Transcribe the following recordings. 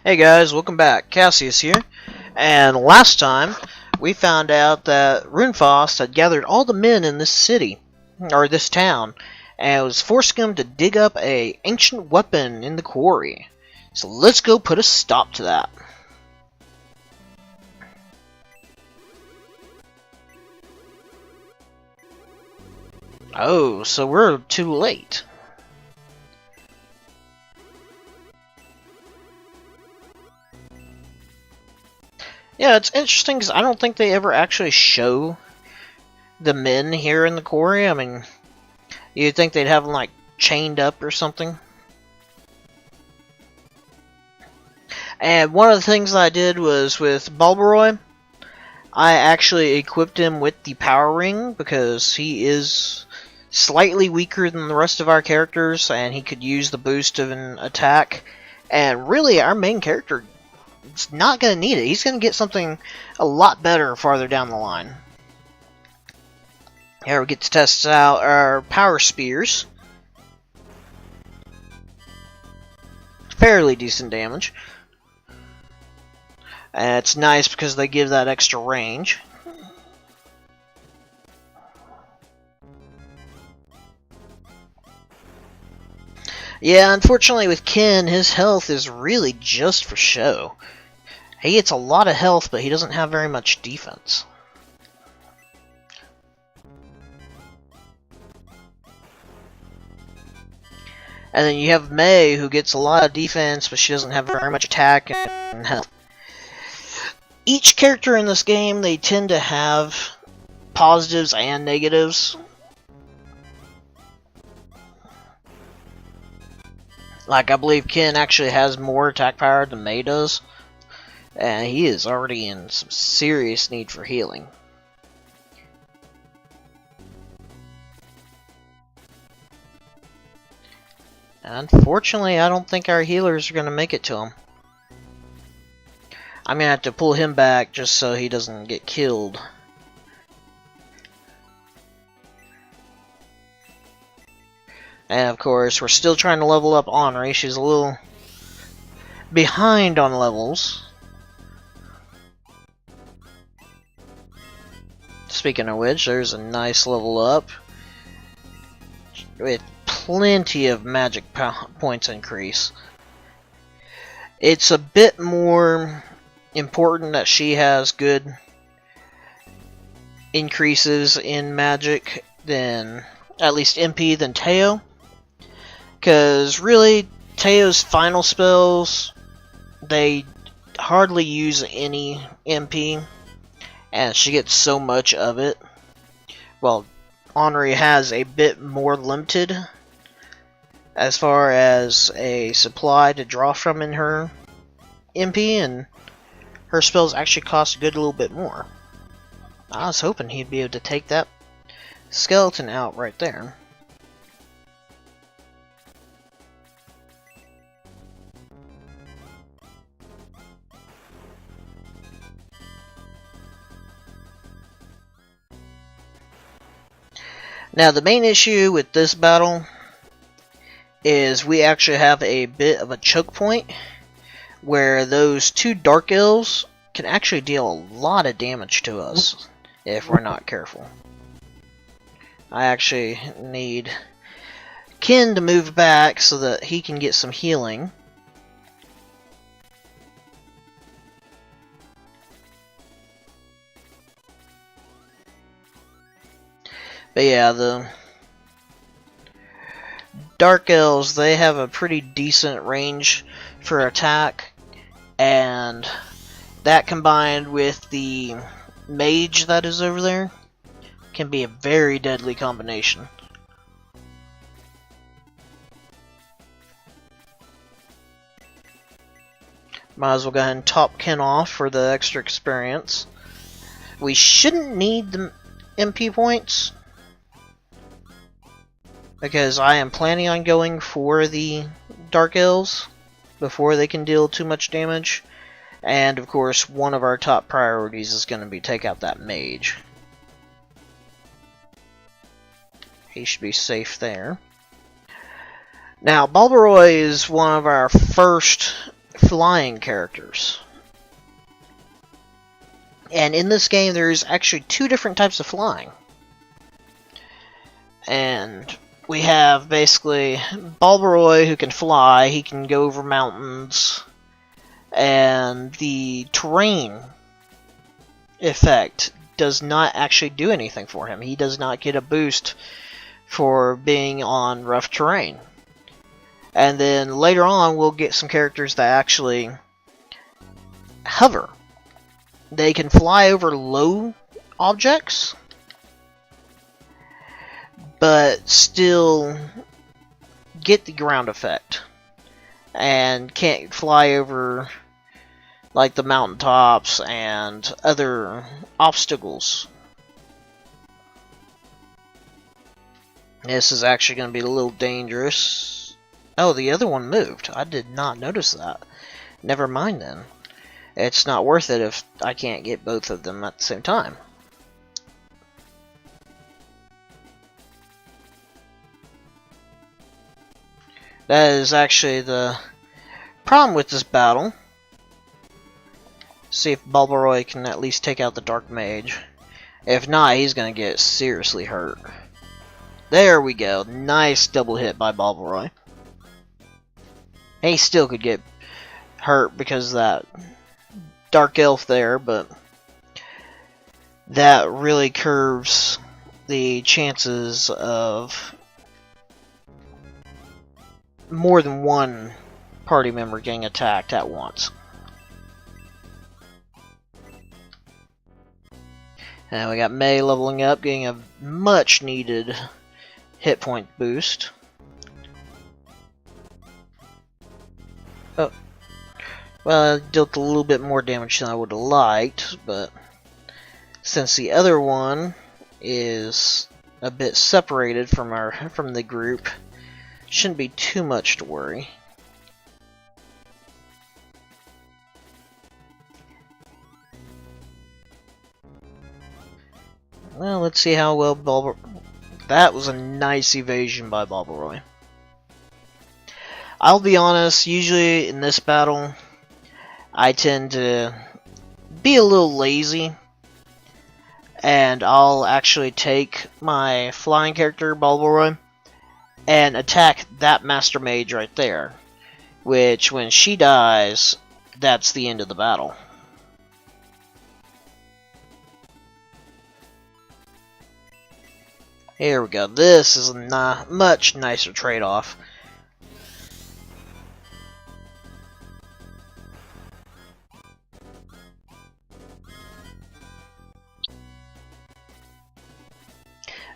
Hey guys, welcome back. Cassius here. And last time, we found out that Runefaust had gathered all the men in this city, or this town, and was forcing them to dig up a ancient weapon in the quarry. So let's go put a stop to that. Oh, so we're too late. Yeah, it's interesting because I don't think they ever actually show the men here in the quarry. I mean, you'd think they'd have them, like, chained up or something. And one of the things that I did was with Balbaroy, I actually equipped him with the power ring because he is slightly weaker than the rest of our characters and he could use the boost of an attack. And really, our main character is not going to need it. He's going to get something a lot better farther down the line. Here we get to test out our power spears. Fairly decent damage. And it's nice because they give that extra range. Yeah, unfortunately with Ken, his health is really just for show. He gets a lot of health, but he doesn't have very much defense. And then you have May, who gets a lot of defense, but she doesn't have very much attack and health. Each character in this game, they tend to have positives and negatives. Like, I believe Ken actually has more attack power than May does. And he is already in some serious need for healing. Unfortunately, I don't think our healers are going to make it to him. I'm going to have to pull him back just so he doesn't get killed. And of course, we're still trying to level up Henri. She's a little behind on levels. Speaking of which, there's a nice level up with plenty of magic points increase. It's a bit more important that she has good increases in magic than, at least MP, than Teo. Because really, Teo's final spells, they hardly use any MP, and she gets so much of it. Well, Henri has a bit more limited as far as a supply to draw from in her MP, and her spells actually cost a good little bit more. I was hoping he'd be able to take that skeleton out right there. Now, the main issue with this battle is we actually have a bit of a choke point where those two dark elves can actually deal a lot of damage to us if we're not careful. I actually need Ken to move back so that he can get some healing. But yeah, the Dark Elves, they have a pretty decent range for attack, and that combined with the mage that is over there can be a very deadly combination. Might as well go ahead and top Ken off for the extra experience. We shouldn't need the MP points, because I am planning on going for the Dark Elves before they can deal too much damage. And of course, one of our top priorities is going to be take out that mage. He should be safe there. Now, Balbaroy is one of our first flying characters. And in this game, there's actually 2 different types of flying. And we have basically Balbaroy, who can fly, he can go over mountains, and the terrain effect does not actually do anything for him. He does not get a boost for being on rough terrain. And then later on, we'll get some characters that actually hover. They can fly over low objects, but still get the ground effect, and can't fly over like the mountaintops and other obstacles. This is actually going to be a little dangerous. Oh, the other one moved. I did not notice that. Never mind then. It's not worth it if I can't get both of them at the same time. That is actually the problem with this battle. See if Balbaroy can at least take out the Dark Mage. If not, he's going to get seriously hurt. There we go. Nice double hit by Balbaroy. He still could get hurt because of that Dark Elf there, but that really curves the chances of more than one party member getting attacked at once. And we got May leveling up, getting a much needed hit point boost. Oh, well, it dealt a little bit more damage than I would have liked, but since the other one is a bit separated from the group, shouldn't be too much to worry. Well, let's see how well Balbaroy... That was a nice evasion by Balbaroy. I'll be honest, usually in this battle, I tend to be a little lazy, and I'll actually take my flying character, Balbaroy, and attack that Master Mage right there, which when she dies, that's the end of the battle. Here we go. This is a much nicer trade-off.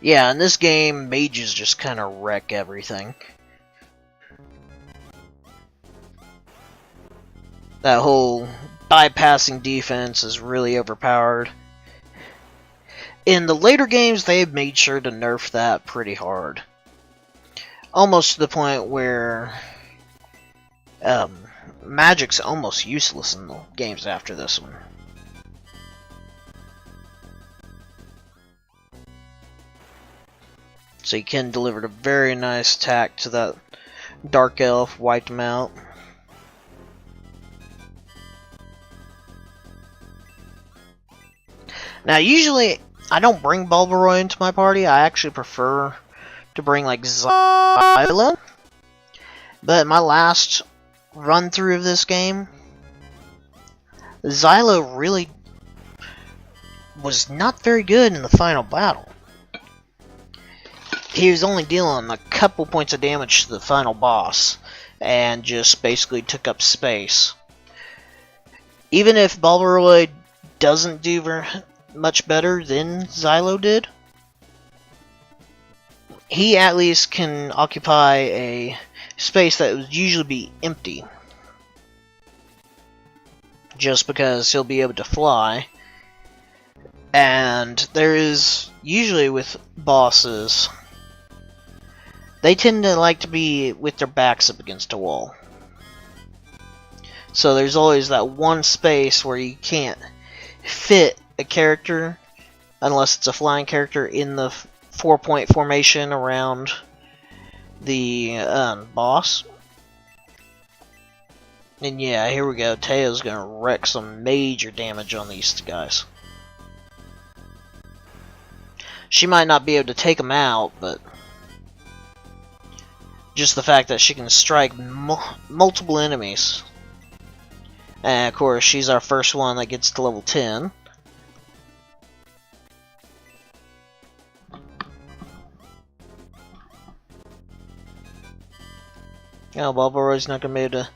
Yeah, in this game, mages just kind of wreck everything. That whole bypassing defense is really overpowered. In the later games, they've made sure to nerf that pretty hard. Almost to the point where magic's almost useless in the games after this one. So you can deliver a very nice attack to that Dark Elf, wiped him out. Now usually I don't bring Balbaroy into my party. I actually prefer to bring like Xylo. But in my last run through of this game, Xylo really was not very good in the final battle. He was only dealing a couple points of damage to the final boss, and just basically took up space. Even if Balbaroy doesn't do very much better than Xylo did, he at least can occupy a space that would usually be empty. Just because he'll be able to fly. And there is, usually with bosses, they tend to like to be with their backs up against a wall. So there's always that one space where you can't fit a character, unless it's a flying character, in the 4-point formation around the boss. And yeah, here we go. Teo's gonna wreak some major damage on these guys. She might not be able to take them out, but just the fact that she can strike multiple enemies. And of course, she's our first one that gets to level 10. You know, Bulbaroy's not going to be able to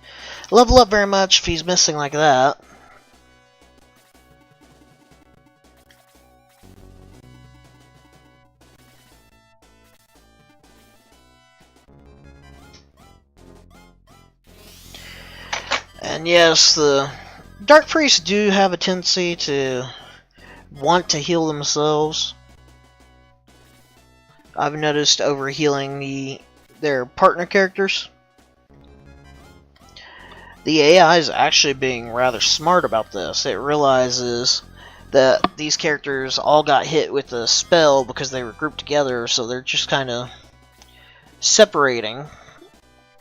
level up very much if he's missing like that. And yes, the Dark Priests do have a tendency to want to heal themselves. I've noticed overhealing their partner characters. The AI is actually being rather smart about this. It realizes that these characters all got hit with a spell because they were grouped together, so they're just kind of separating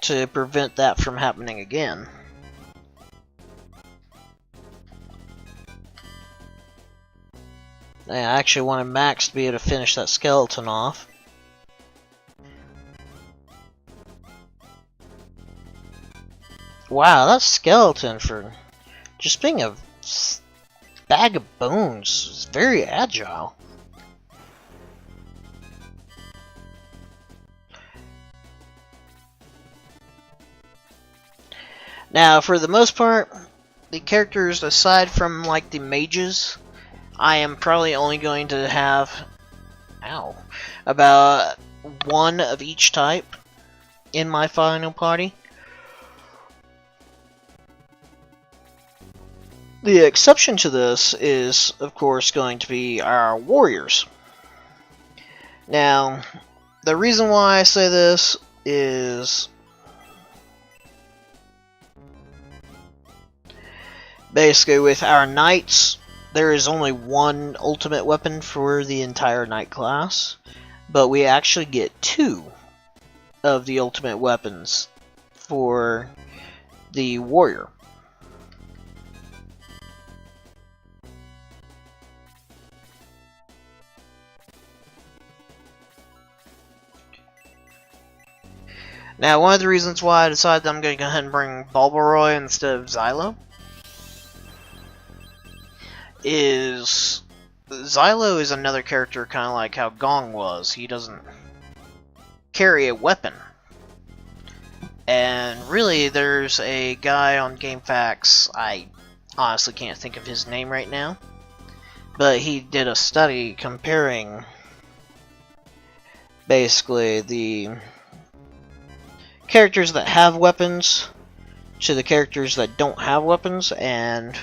to prevent that from happening again. I actually wanted Max to be able to finish that skeleton off. Wow, that skeleton, for just being a bag of bones, is very agile. Now, for the most part, the characters, aside from like the mages, I am probably only going to have, about one of each type in my final party. The exception to this is, of course, going to be our warriors. Now, the reason why I say this is basically with our knights, there is only one ultimate weapon for the entire knight class, but we actually get 2 of the ultimate weapons for the warrior. Now, one of the reasons why I decided I'm going to go ahead and bring Bulbaroy instead of Xylo is Xylo is another character kind of like how Gong was. He doesn't carry a weapon. And really, there's a guy on GameFAQs, I honestly can't think of his name right now, but he did a study comparing basically the characters that have weapons to the characters that don't have weapons, and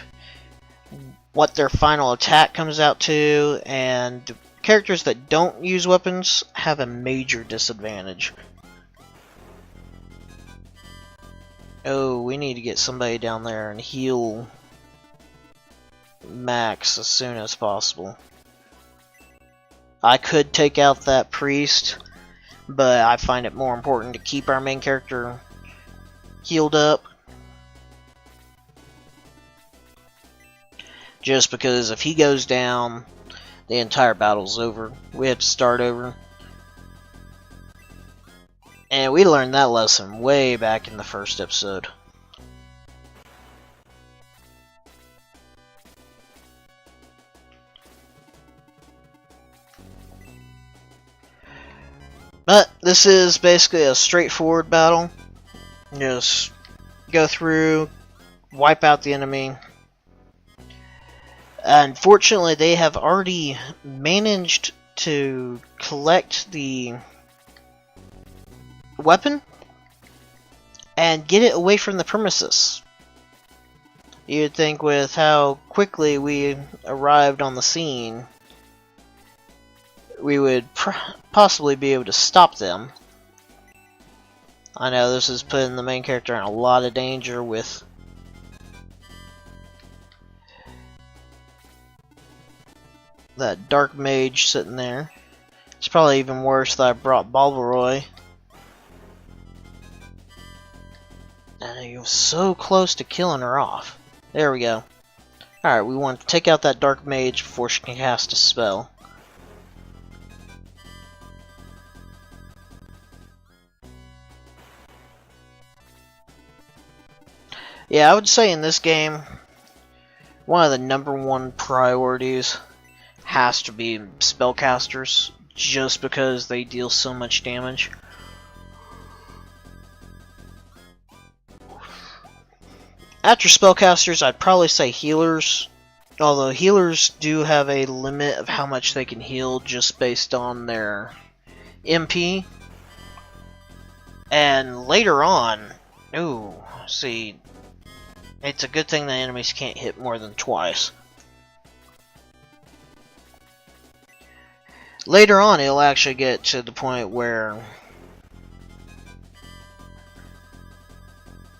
what their final attack comes out to, and characters that don't use weapons have a major disadvantage. Oh, we need to get somebody down there and heal Max as soon as possible. I could take out that priest, but I find it more important to keep our main character healed up. Just because if he goes down, the entire battle's over. We have to start over. And we learned that lesson way back in the first episode. But this is basically a straightforward battle. Just go through, wipe out the enemy. Unfortunately, they have already managed to collect the weapon and get it away from the premises. You'd think with how quickly we arrived on the scene, we would possibly be able to stop them. I know this is putting the main character in a lot of danger with that dark mage sitting there. It's probably even worse that I brought Bulbaroy. And he was so close to killing her off. There we go. Alright, we want to take out that Dark Mage before she can cast a spell. Yeah, I would say in this game, one of the #1 priorities has to be spellcasters, just because they deal so much damage. After spellcasters, I'd probably say healers, although healers do have a limit of how much they can heal just based on their MP. And later on, ooh, see, it's a good thing the enemies can't hit more than twice. Later on, it'll actually get to the point where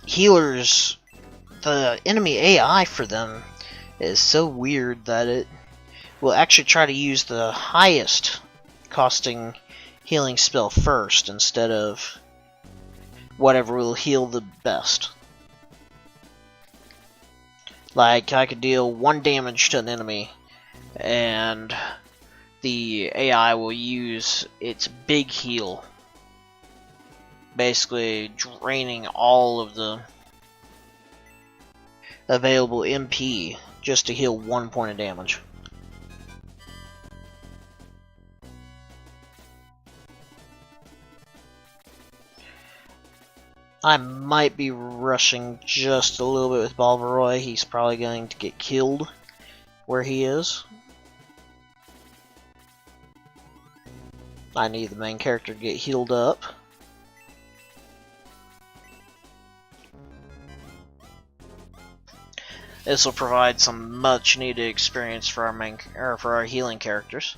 healers, the enemy AI for them is so weird that it will actually try to use the highest costing healing spell first instead of whatever will heal the best. Like, I could deal 1 damage to an enemy, and the AI will use its big heal, basically draining all of the available MP just to heal 1 point of damage. I might be rushing just a little bit with Balvaroy. He's probably going to get killed where he is. I need the main character to get healed up. This will provide some much needed experience for our healing characters.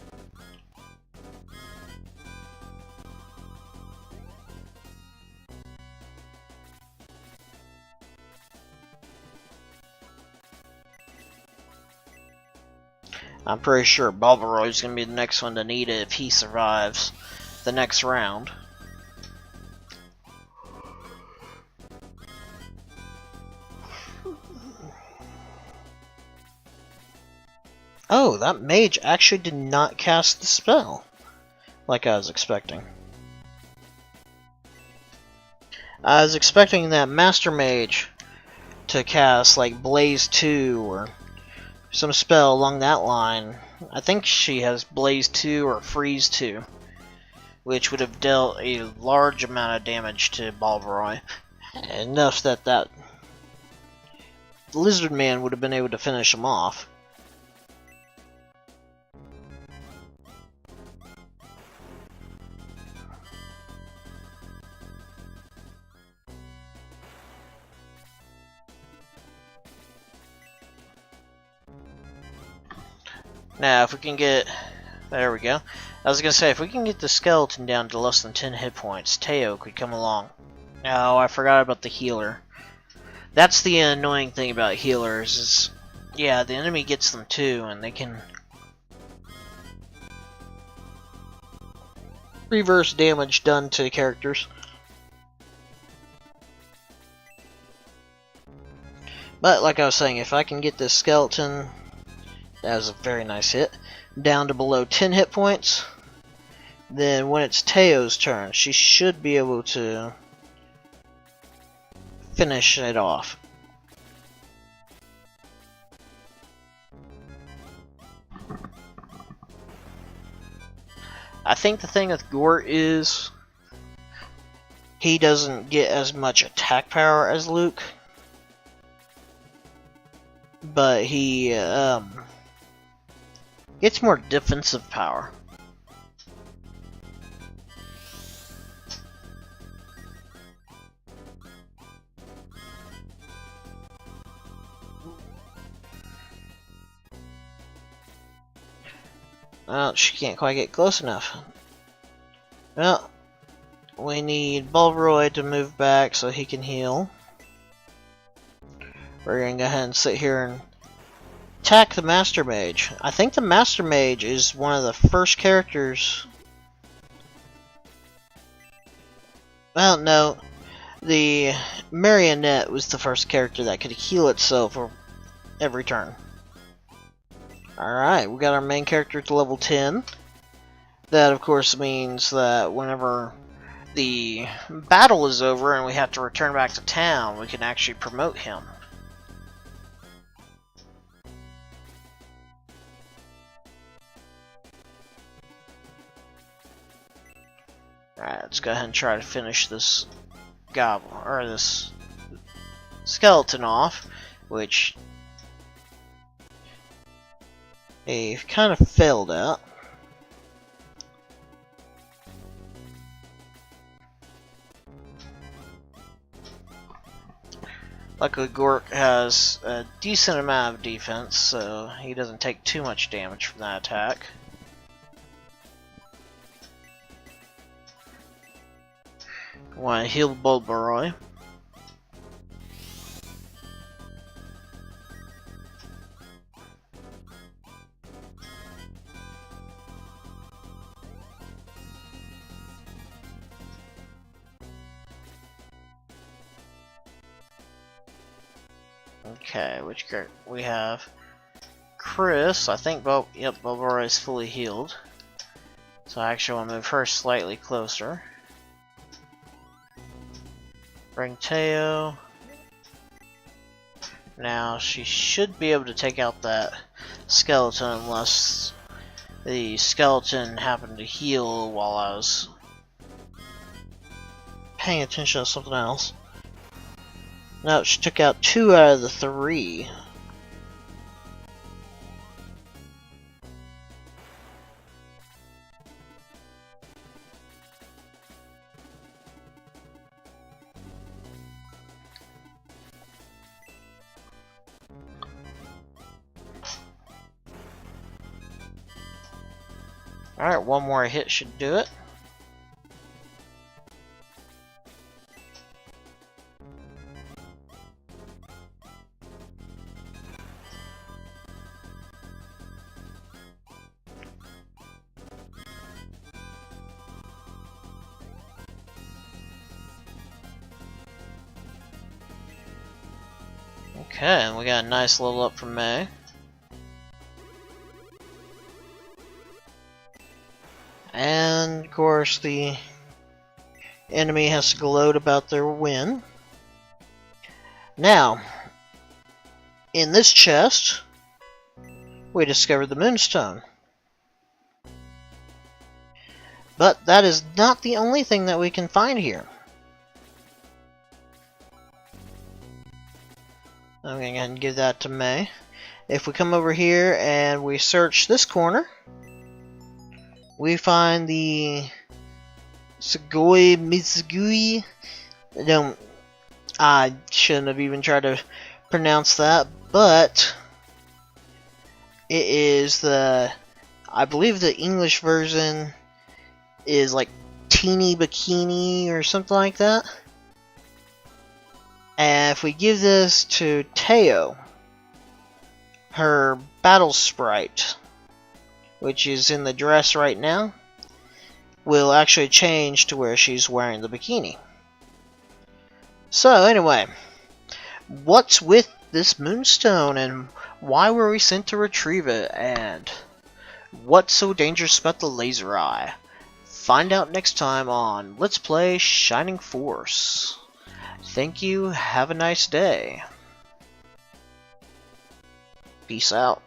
I'm pretty sure Balvaroy's gonna be the next one to need it if he survives the next round. Oh, that mage actually did not cast the spell like I was expecting. I was expecting that Master Mage to cast like Blaze 2 or some spell along that line. I think she has Blaze 2 or Freeze 2, which would have dealt a large amount of damage to Balvaroy. Enough that that Lizard Man would have been able to finish him off. Now, if we can get... There we go. I was going to say, if we can get the skeleton down to less than 10 hit points, Teo could come along. Oh, I forgot about the healer. That's the annoying thing about healers, is... Yeah, the enemy gets them too, and they can... reverse damage done to characters. But, like I was saying, if I can get this skeleton... That was a very nice hit. Down to below 10 hit points. Then when it's Teo's turn, she should be able to finish it off. I think the thing with Gort is he doesn't get as much attack power as Luke, but he gets more defensive power. Well, she can't quite get close enough. Well, we need Balvaroy to move back so he can heal. We're gonna go ahead and sit here and attack the Master Mage. I think the Master Mage is one of the first characters... Well, no. the marionette was the first character that could heal itself every turn. Alright, we got our main character to level 10. That of course means that whenever the battle is over and we have to return back to town, we can actually promote him. Alright, let's go ahead and try to finish this goblin, or this skeleton off, which they've kind of failed at. Luckily, Gork has a decent amount of defense, so he doesn't take too much damage from that attack. Want to heal Bulbaroy. Okay, which character we have? Chris. I think Bulbaroy is fully healed, so I actually want to move her slightly closer. Bring Teo. Now she should be able to take out that skeleton unless the skeleton happened to heal while I was paying attention to something else. No, she took out 2 out of the 3. Alright, one more hit should do it. Okay, and we got a nice level up from May. And of course the enemy has to gloat about their win. Now, in this chest, we discovered the Moonstone. But that is not the only thing that we can find here. I'm going to go ahead and give that to May. If we come over here and we search this corner, we find the Sugoi Mitsugui. I shouldn't have even tried to pronounce that, but it is I believe the English version is like Teeny Bikini or something like that. And if we give this to Teo, her battle sprite, which is in the dress right now, will actually change to where she's wearing the bikini. So anyway, what's with this Moonstone and why were we sent to retrieve it, and what's so dangerous about the laser eye? Find out next time on Let's Play Shining Force. Thank you, have a nice day. Peace out.